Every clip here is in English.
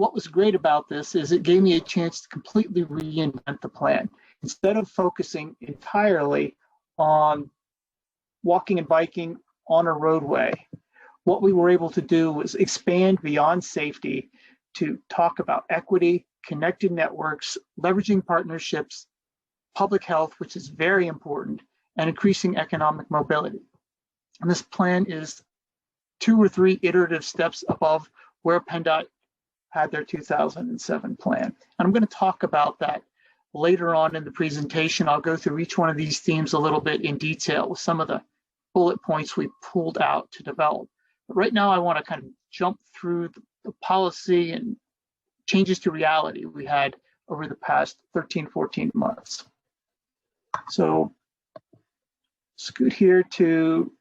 what was great about this is it gave me a chance to completely reinvent the plan. Instead of focusing entirely on walking and biking on a roadway, what we were able to do was expand beyond safety to talk about equity, connected networks, leveraging partnerships, public health, which is very important, and increasing economic mobility. And this plan is 2 or 3 iterative steps above where PennDOT had their 2007 plan. And I'm going to talk about that later on in the presentation. I'll go through each one of these themes a little bit in detail with some of the bullet points we pulled out to develop. But right now, I want to kind of jump through the policy and changes to reality we had over the past 13, 14 months. So scoot here to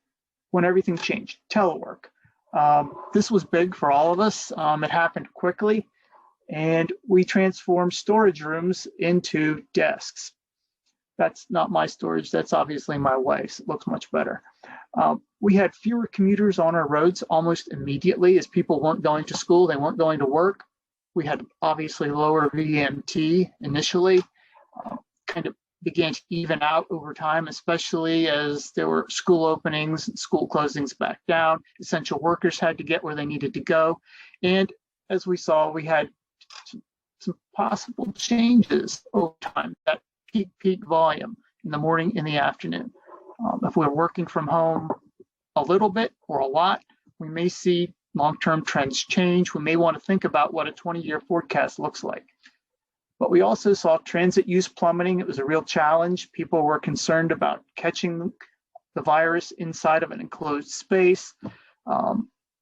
when everything changed, telework. This was big for all of us. It happened quickly, and we transformed storage rooms into desks. That's not my storage, that's obviously my wife's. It looks much better. We had fewer commuters on our roads almost immediately as people weren't going to school, they weren't going to work. We had obviously lower VMT initially, kind of began to even out over time, especially as there were school openings and school closings back down. Essential workers had to get where they needed to go. And as we saw, we had some possible changes over time, that peak volume in the morning, in the afternoon. If we're working from home a little bit or a lot, we may see long-term trends change. We may want to think about what a 20-year forecast looks like. But we also saw transit use plummeting. It was a real challenge. People were concerned about catching the virus inside of an enclosed space.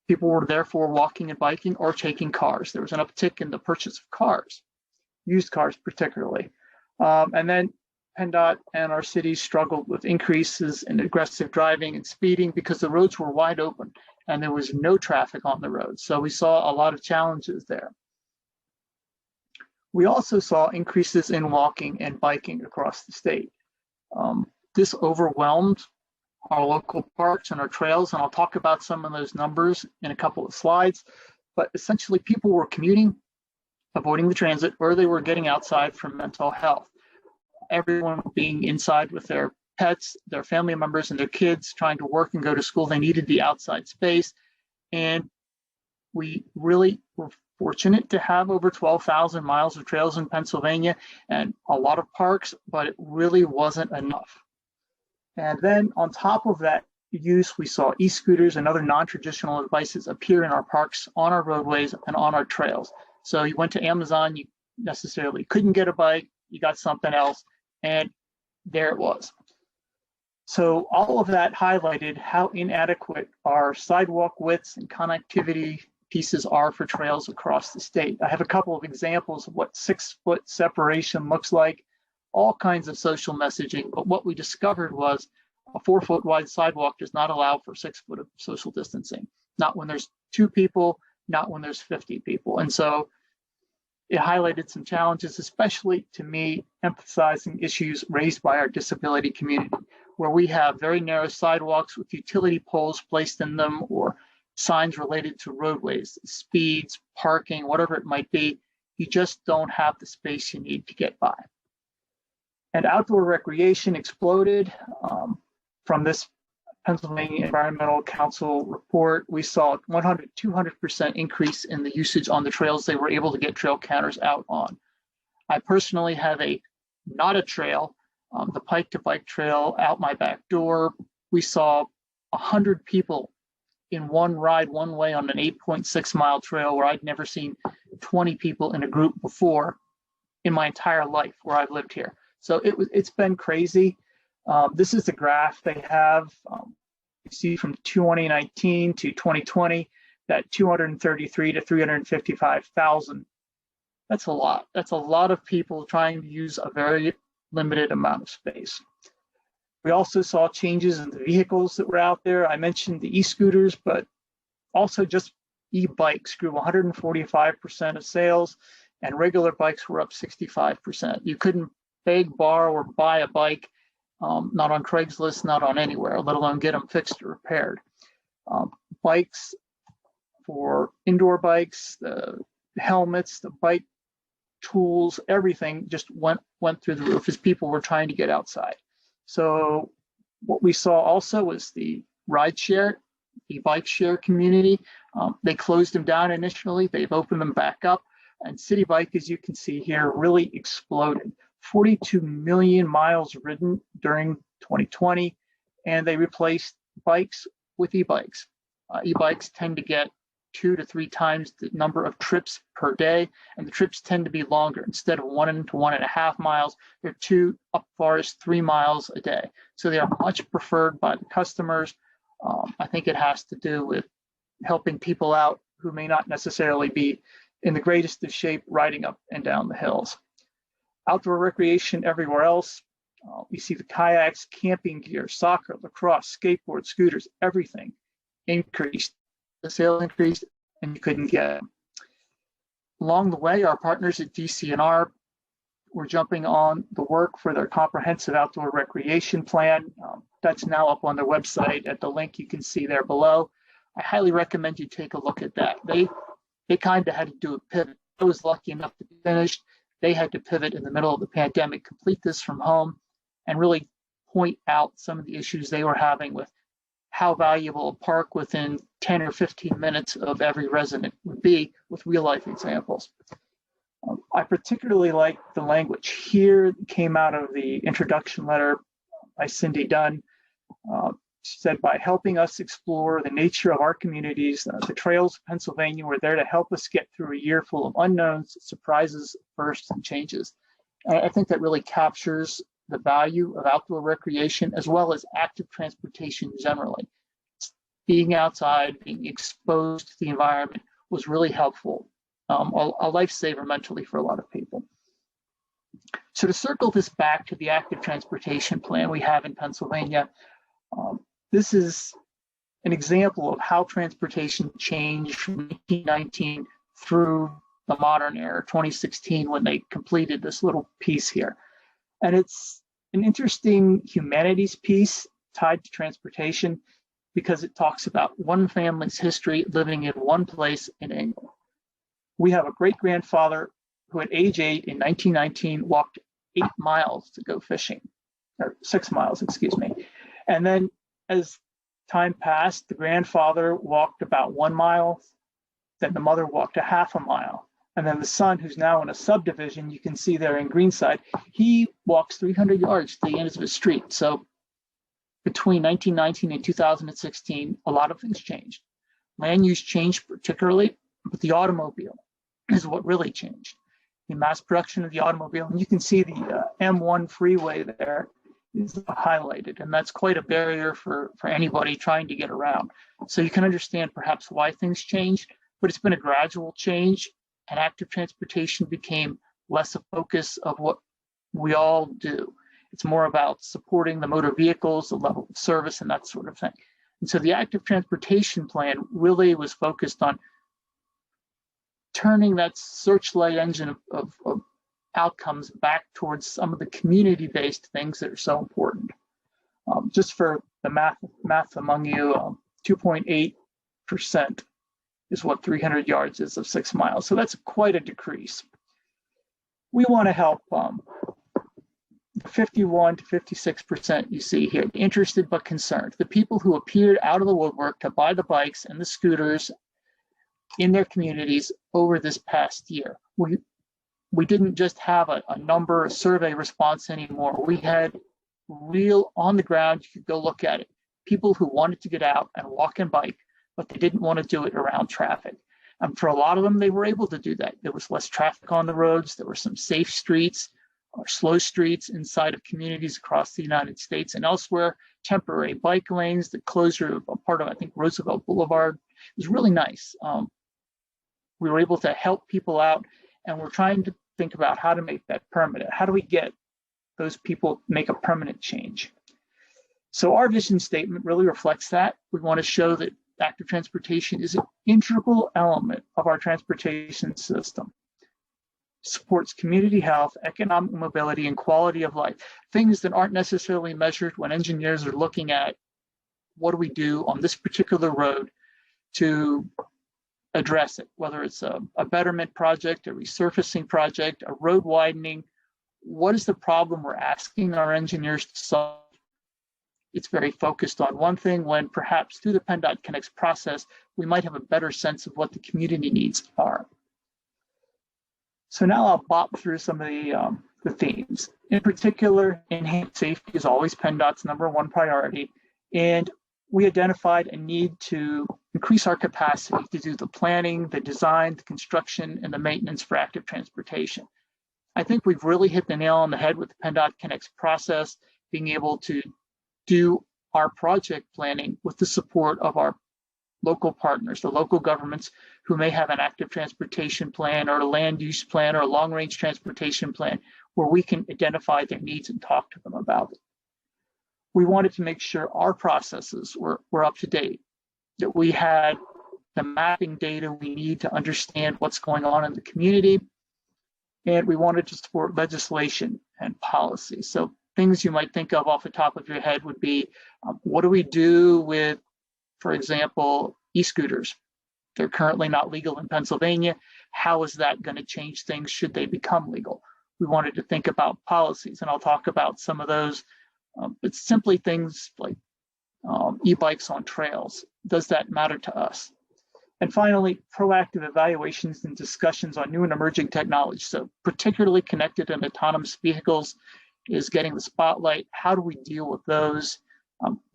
People were therefore walking and biking or taking cars. There was an uptick in the purchase of cars, used cars particularly. And then PennDOT and our cities struggled with increases in aggressive driving and speeding because the roads were wide open and there was no traffic on the roads. So we saw a lot of challenges there. We also saw increases in walking and biking across the state. This overwhelmed our local parks and our trails, and I'll talk about some of those numbers in a couple of slides. But essentially, people were commuting, avoiding the transit, or they were getting outside for mental health. Everyone being inside with their pets, their family members, and their kids trying to work and go to school. They needed the outside space. And we really were fortunate to have over 12,000 miles of trails in Pennsylvania and a lot of parks, but it really wasn't enough. And then on top of that use, we saw e-scooters and other non-traditional devices appear in our parks, on our roadways, and on our trails. So you went to Amazon, you necessarily couldn't get a bike, you got something else, and there it was. So all of that highlighted how inadequate our sidewalk widths and connectivity pieces are for trails across the state. I have a couple of examples of what 6-foot separation looks like, all kinds of social messaging, but what we discovered was a 4-foot wide sidewalk does not allow for 6 foot of social distancing, not when there's 2 people, not when there's 50 people. And so it highlighted some challenges, especially to me, emphasizing issues raised by our disability community, where we have very narrow sidewalks with utility poles placed in them or signs related to roadways, speeds, parking, whatever it might be. You just don't have the space you need to get by. And outdoor recreation exploded. From this Pennsylvania Environmental Council report, we saw 200% increase in the usage on the trails they were able to get trail counters out on. I personally have not a trail, the Pike to Bike Trail out my back door. We saw 100 people in one ride, one way on an 8.6 mile trail where I'd never seen 20 people in a group before in my entire life where I've lived here. So it's been crazy. This is the graph they have. You see from 2019 to 2020, that 233 to 355,000. That's a lot. That's a lot of people trying to use a very limited amount of space. We also saw changes in the vehicles that were out there. I mentioned the e-scooters, but also just e-bikes grew 145% of sales, and regular bikes were up 65%. You couldn't beg, borrow, or buy a bike, not on Craigslist, not on anywhere, let alone get them fixed or repaired. Bikes for indoor bikes, the helmets, the bike tools, everything just went through the roof as people were trying to get outside. So what we saw also was the ride share, the bike share community. They closed them down initially. They've opened them back up. And City Bike, as you can see here, really exploded. 42 million miles ridden during 2020, and they replaced bikes with e-bikes. E-bikes tend to get 2 to 3 times the number of trips per day, and the trips tend to be longer. Instead of 1 to 1.5 miles, they're 2 up far as 3 miles a day. So they are much preferred by the customers. I think it has to do with helping people out who may not necessarily be in the greatest of shape riding up and down the hills. Outdoor recreation everywhere else. We see the kayaks, camping gear, soccer, lacrosse, skateboards, scooters, everything increased. The sales increased, and you couldn't get them. Along the way, our partners at DCNR were jumping on the work for their comprehensive outdoor recreation plan. That's now up on their website at the link you can see there below. I highly recommend you take a look at that. They kind of had to do a pivot. I was lucky enough to be finished. They had to pivot in the middle of the pandemic, complete this from home, and really point out some of the issues they were having with how valuable a park within 10 or 15 minutes of every resident would be, with real life examples. I particularly like the language here. Came out of the introduction letter by Cindy Dunn. She said, by helping us explore the nature of our communities, the trails of Pennsylvania were there to help us get through a year full of unknowns, surprises, firsts, and changes. And I think that really captures the value of outdoor recreation as well as active transportation generally. Being outside, being exposed to the environment was really helpful, a lifesaver mentally for a lot of people. So to circle this back to the active transportation plan we have in Pennsylvania, this is an example of how transportation changed from 1919 through the modern era, 2016, when they completed this little piece here. And it's an interesting humanities piece tied to transportation because it talks about one family's history living in one place in England. We have a great-grandfather who at age 8 in 1919 walked 8 miles to go fishing, or 6 miles, excuse me. And then as time passed, the grandfather walked about 1 mile, then the mother walked a half a mile. And then the son, who's now in a subdivision, you can see there in Greenside, he walks 300 yards to the end of his street. So between 1919 and 2016, a lot of things changed. Land use changed particularly, but the automobile is what really changed. The mass production of the automobile, and you can see the M1 freeway there is highlighted, and that's quite a barrier for anybody trying to get around. So you can understand perhaps why things changed, but it's been a gradual change, and active transportation became less a focus of what we all do. It's more about supporting the motor vehicles, the level of service, and that sort of thing. And so the active transportation plan really was focused on turning that searchlight engine of outcomes back towards some of the community-based things that are so important. Just for the math among you, 2.8% is what 300 yards is of 6 miles. So that's quite a decrease. We want to help the 51 to 56% you see here, interested but concerned, the people who appeared out of the woodwork to buy the bikes and the scooters in their communities over this past year. We didn't just have a number, a survey response anymore. We had real on the ground, you could go look at it, people who wanted to get out and walk and bike, but they didn't want to do it around traffic. And for a lot of them, they were able to do that. There was less traffic on the roads. There were some safe streets or slow streets inside of communities across the United States and elsewhere, temporary bike lanes, the closure of a part of, I think, Roosevelt Boulevard. It was really nice. We were able to help people out, and we're trying to think about how to make that permanent. How do we get those people make a permanent change? So our vision statement really reflects that. We want to show that active transportation is an integral element of our transportation system. Supports community health, economic mobility, and quality of life. Things that aren't necessarily measured when engineers are looking at what do we do on this particular road to address it, whether it's a betterment project, a resurfacing project, a road widening. What is the problem we're asking our engineers to solve? It's very focused on one thing, when perhaps through the PennDOT Connects process, we might have a better sense of what the community needs are. So now I'll bop through some of the themes. In particular, enhanced safety is always PennDOT's #1 priority, and we identified a need to increase our capacity to do the planning, the design, the construction, and the maintenance for active transportation. I think we've really hit the nail on the head with the PennDOT Connects process, being able to do our project planning with the support of our local partners, the local governments who may have an active transportation plan or a land use plan or a long-range transportation plan, where we can identify their needs and talk to them about it. We wanted to make sure our processes were up to date, that we had the mapping data we need to understand what's going on in the community, and we wanted to support legislation and policy. So things you might think of off the top of your head would be, what do we do with, for example, e-scooters? They're currently not legal in Pennsylvania. How is that going to change things should they become legal? We wanted to think about policies, and I'll talk about some of those. It's simply things like e-bikes on trails. Does that matter to us? And finally, proactive evaluations and discussions on new and emerging technology. So particularly connected and autonomous vehicles is getting the spotlight. How do we deal with those?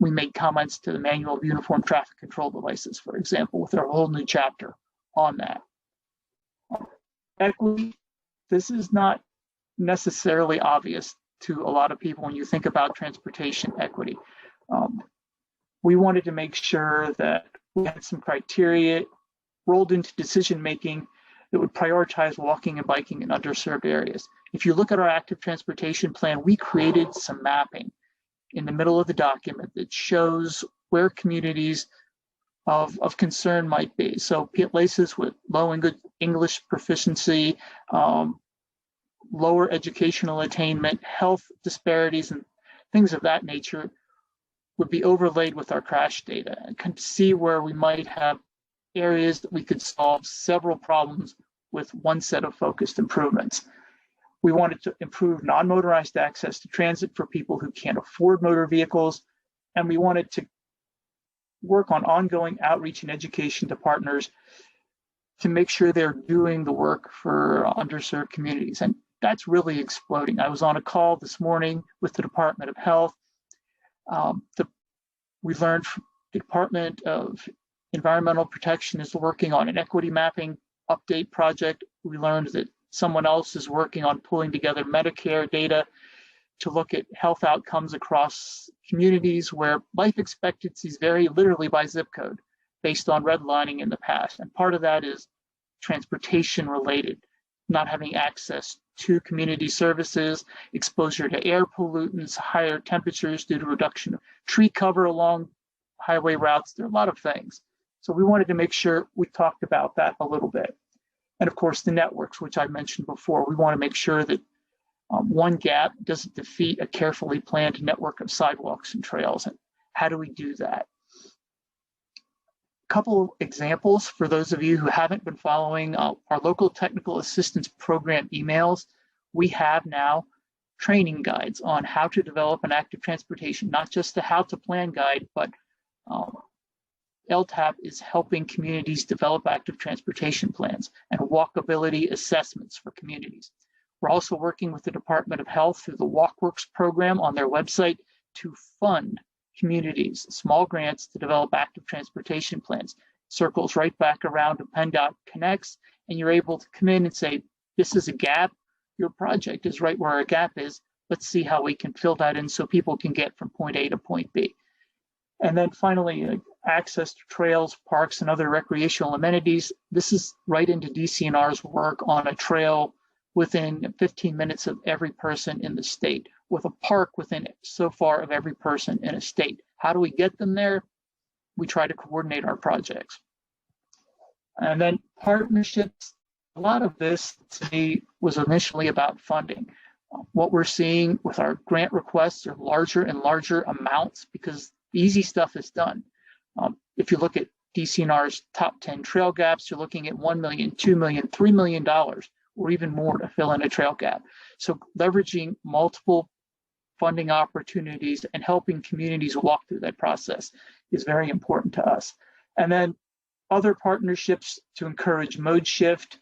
We made comments to the Manual of Uniform Traffic Control Devices, for example, with our whole new chapter on that. Equity, this is not necessarily obvious to a lot of people when you think about transportation equity. We wanted to make sure that we had some criteria rolled into decision-making that would prioritize walking and biking in underserved areas. If you look at our active transportation plan, we created some mapping in the middle of the document that shows where communities of concern might be. So places with low English proficiency, lower educational attainment, health disparities, and things of that nature would be overlaid with our crash data and can see where we might have areas that we could solve several problems with one set of focused improvements. We wanted to improve non-motorized access to transit for people who can't afford motor vehicles, and we wanted to work on ongoing outreach and education to partners to make sure they're doing the work for underserved communities. And that's really exploding. I was on a call this morning with the Department of Health. We learned the Department of Environmental Protection is working on an equity mapping update project. We learned that someone else is working on pulling together Medicare data to look at health outcomes across communities where life expectancies vary literally by zip code based on redlining in the past. And part of that is transportation related, not having access to community services, exposure to air pollutants, higher temperatures due to reduction of tree cover along highway routes. There are a lot of things. So we wanted to make sure we talked about that a little bit. And of course, the networks, which I mentioned before, we want to make sure that one gap doesn't defeat a carefully planned network of sidewalks and trails. And how do we do that? A couple of examples for those of you who haven't been following our local technical assistance program emails. We have now training guides on how to develop an active transportation, not just the how to plan guide, but LTAP is helping communities develop active transportation plans and walkability assessments for communities. We're also working with the Department of Health through the WalkWorks program on their website to fund communities, small grants to develop active transportation plans. Circles right back around to PennDOT Connects, and you're able to come in and say, this is a gap. Your project is right where a gap is. Let's see how we can fill that in so people can get from point A to point B. And then finally, access to trails, parks, and other recreational amenities. This is right into DCNR's work on a trail within 15 minutes of every person in the state, with a park within so far of every person in a state. How do we get them there? We try to coordinate our projects. And then partnerships. A lot of this to me was initially about funding. What we're seeing with our grant requests are larger and larger amounts because the easy stuff is done. If you look at DCNR's top 10 trail gaps. You're looking at $1 million, $2 million, $3 million, or even more to fill in a trail gap. So leveraging multiple funding opportunities and helping communities walk through that process is very important to us. And then other partnerships to encourage mode shift,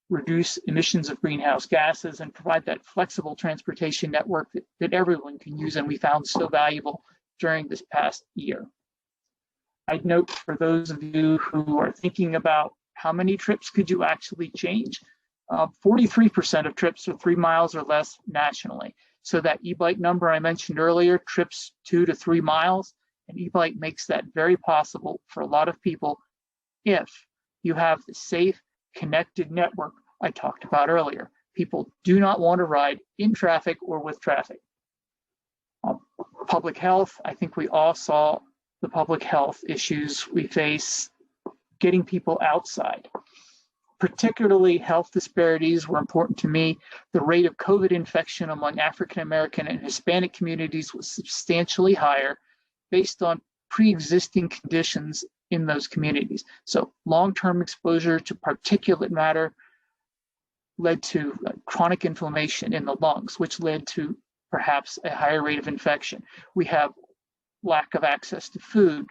reduce emissions of greenhouse gases, and provide that flexible transportation network that everyone can use and we found so valuable during this past year. I'd note for those of you who are thinking about how many trips could you actually change, 43% of trips are 3 miles or less nationally. So that e-bike number I mentioned earlier, trips 2 to 3 miles, an e-bike makes that very possible for a lot of people if you have the safe, connected network I talked about earlier. People do not want to ride in traffic or with traffic. Public health, I think we all saw the public health issues we face getting people outside. Particularly health disparities were important to me. The rate of COVID infection among African American and Hispanic communities was substantially higher based on pre-existing conditions in those communities. So long-term exposure to particulate matter led to chronic inflammation in the lungs, which led to perhaps a higher rate of infection. We have lack of access to food.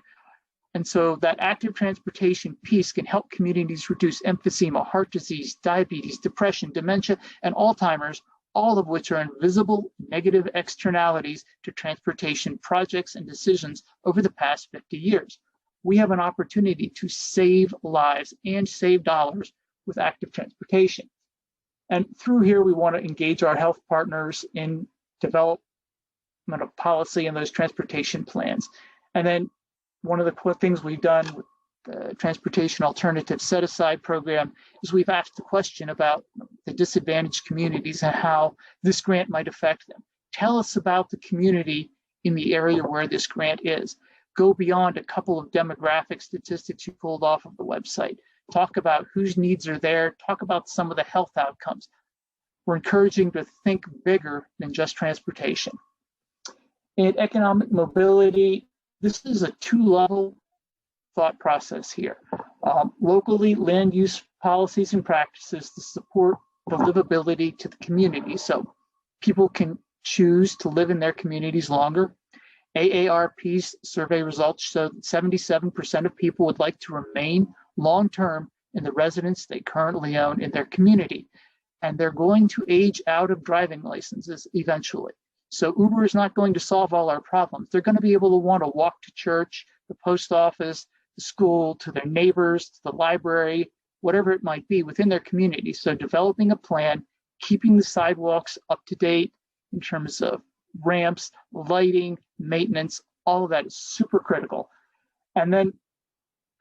And so that active transportation piece can help communities reduce emphysema, heart disease, diabetes, depression, dementia, and Alzheimer's, all of which are invisible negative externalities to transportation projects and decisions over the past 50 years. We have an opportunity to save lives and save dollars with active transportation. And through here, we want to engage our health partners in development of policy and those transportation plans. And then one of the things we've done with the Transportation Alternative Set-Aside program is we've asked the question about the disadvantaged communities and how this grant might affect them. Tell us about the community in the area where this grant is. Go beyond a couple of demographic statistics you pulled off of the website. Talk about whose needs are there. Talk about some of the health outcomes. We're encouraging to think bigger than just transportation. In economic mobility, this is a two-level thought process here. Locally, land use policies and practices to support the livability to the community. So people can choose to live in their communities longer. AARP's survey results show that 77% of people would like to remain long-term in the residence they currently own in their community. And they're going to age out of driving licenses eventually. So Uber is not going to solve all our problems. They're going to be able to want to walk to church, the post office, the school, to their neighbors, to the library, whatever it might be within their community. So developing a plan, keeping the sidewalks up to date in terms of ramps, lighting, maintenance, all of that is super critical. And then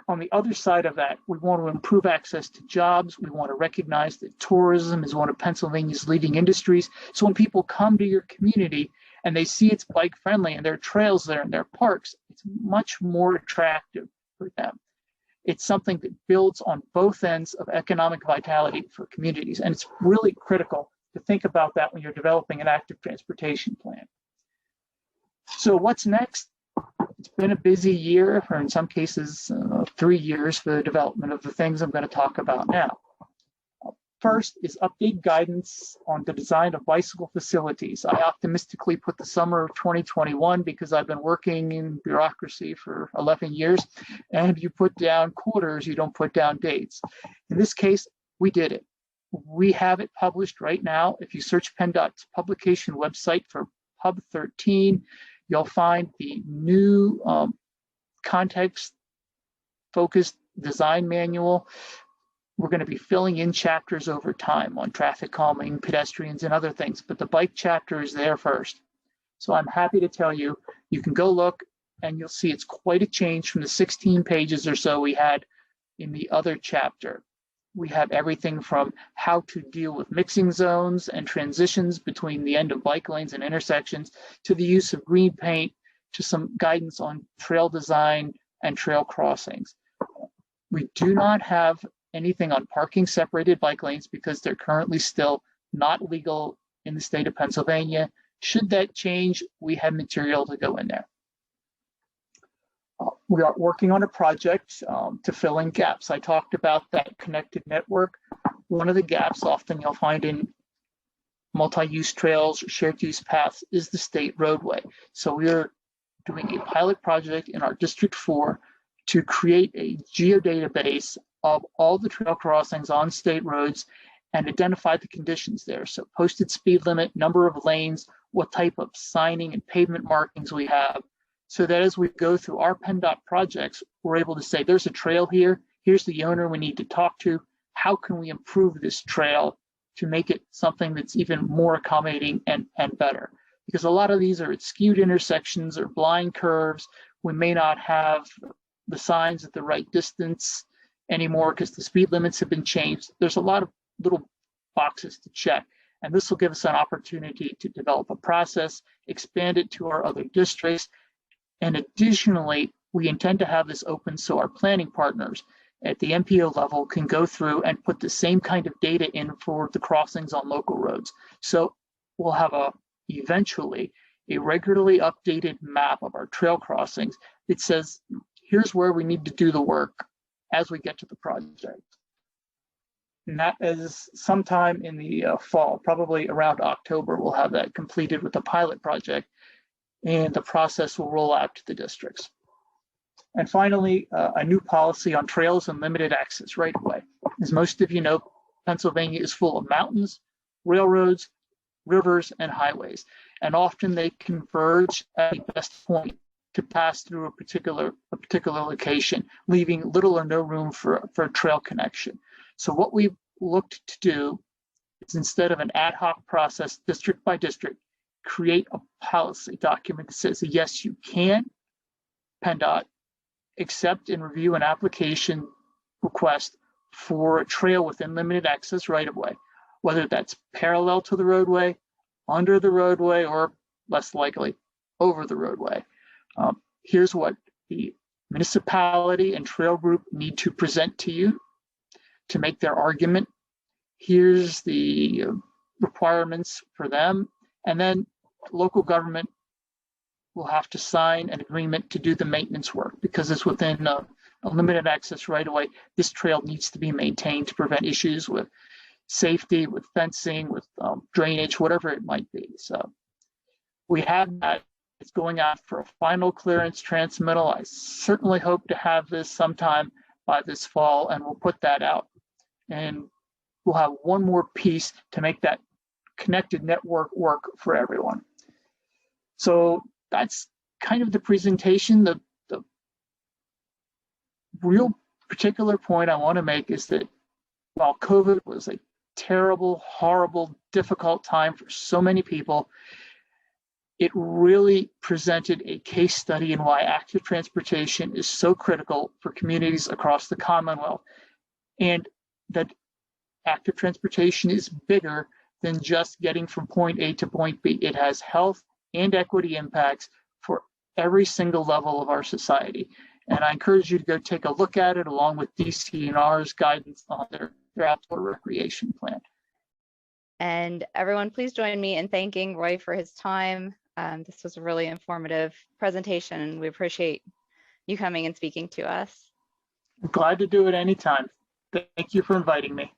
on the other side of that, we want to improve access to jobs. We want to recognize that tourism is one of Pennsylvania's leading industries. So when people come to your community and they see it's bike friendly and there are trails there and there are parks, it's much more attractive for them. It's something that builds on both ends of economic vitality for communities. And it's really critical to think about that when you're developing an active transportation plan. So what's next? It's been a busy year, or in some cases, 3 years for the development of the things I'm going to talk about now. First is update guidance on the design of bicycle facilities. I optimistically put the summer of 2021 because I've been working in bureaucracy for 11 years, and if you put down quarters, you don't put down dates. In this case, we did it. We have it published right now. If you search PennDOT's publication website for Pub 13, you'll find the new context-focused design manual. We're going to be filling in chapters over time on traffic calming, pedestrians, and other things, but the bike chapter is there first. So I'm happy to tell you, you can go look and you'll see it's quite a change from the 16 pages or so we had in the other chapter. We have everything from how to deal with mixing zones and transitions between the end of bike lanes and intersections, to the use of green paint, to some guidance on trail design and trail crossings. We do not have anything on parking separated bike lanes because they're currently still not legal in the state of Pennsylvania. Should that change, we have material to go in there. We are working on a project to fill in gaps. I talked about that connected network. One of the gaps often you'll find in multi-use trails or shared use paths is the state roadway. So we are doing a pilot project in our District 4 to create a geodatabase of all the trail crossings on state roads and identify the conditions there. So posted speed limit, number of lanes, what type of signing and pavement markings we have, so that as we go through our PennDOT projects, we're able to say, there's a trail here, here's the owner we need to talk to, how can we improve this trail to make it something that's even more accommodating and better? Because a lot of these are at skewed intersections or blind curves. We may not have the signs at the right distance anymore because the speed limits have been changed. There's a lot of little boxes to check. And this will give us an opportunity to develop a process, expand it to our other districts. And additionally, we intend to have this open so our planning partners at the MPO level can go through and put the same kind of data in for the crossings on local roads. So we'll have eventually a regularly updated map of our trail crossings that says, here's where we need to do the work as we get to the project. And that is sometime in the fall, probably around October, we'll have that completed with the pilot project, and the process will roll out to the districts. And finally, a new policy on trails and limited access right of way. As most of you know, Pennsylvania is full of mountains, railroads, rivers, and highways, and often they converge at the best point to pass through a particular location, leaving little or no room for a trail connection. So what we've looked to do is, instead of an ad hoc process, district by district, create a policy document that says, yes, you can, PennDOT, accept and review an application request for a trail within limited access right of way, whether that's parallel to the roadway, under the roadway, or less likely over the roadway. Here's what the municipality and trail group need to present to you to make their argument. Here's the requirements for them. And then local government will have to sign an agreement to do the maintenance work, because it's within a limited access right away. This trail needs to be maintained to prevent issues with safety, with fencing, with drainage, whatever it might be. So we have that. It's going out for a final clearance transmittal. I certainly hope to have this sometime by this fall, and we'll put that out. And we'll have one more piece to make that connected network work for everyone. So that's kind of the presentation. The real particular point I want to make is that while COVID was a terrible, horrible, difficult time for so many people, it really presented a case study in why active transportation is so critical for communities across the Commonwealth, and that active transportation is bigger than just getting from point A to point B. It has health and equity impacts for every single level of our society. And I encourage you to go take a look at it along with DCNR's guidance on their outdoor recreation plan. And everyone, please join me in thanking Roy for his time. This was a really informative presentation, and we appreciate you coming and speaking to us. I'm glad to do it anytime. Thank you for inviting me.